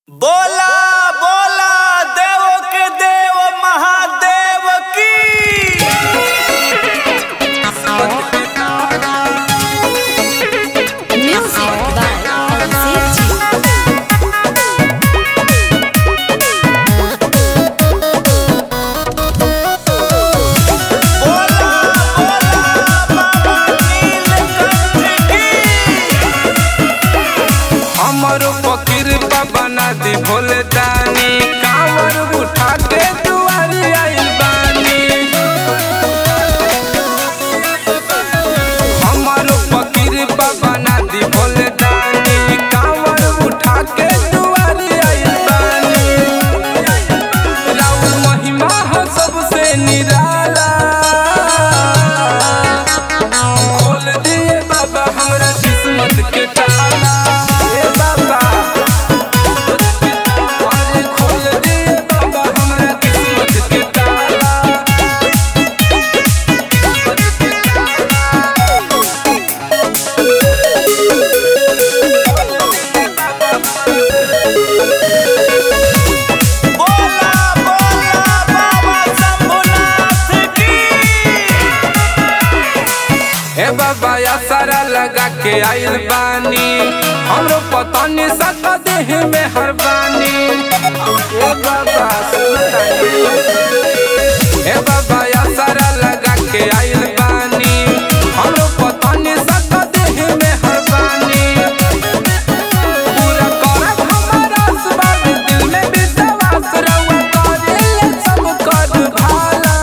बोला बोला देवों के देव महादेव की। बना दी भोले दानी कांवर उठा के दुआरी आइल बानी। हमारो फकीर बना दी भोले दानी कांवर उठा के दुआरी आइल बानी। राउर महिमा है सबसे निराला, खोल दिए बाबा हमरा किस्मत के ताला। सारा लगा के आइल बानी, हमरो पता नहीं सका देह में हर बानी। ए बाबा या सारा लगा के आइल बानी, हमरो पता नहीं सका देह में हर बानी। पूरा करब हमारा सवाल दिल में विश्वास रहुआ करेले सब कर भाला।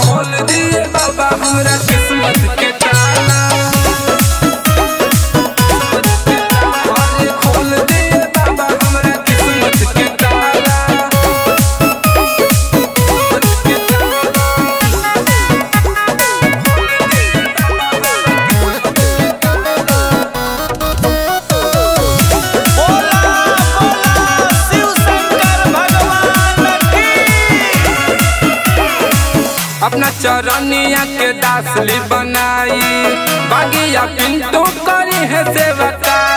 खोल दिए बाबा हमरा किस्मत के ताला, खोल दिए बाबा हमरा किस्मत के ताला। बोला बोला शिव शंकर भगवान की। अपना चरनिया के दासली बनाई, बागिया पिंटू करी है सेवकाई।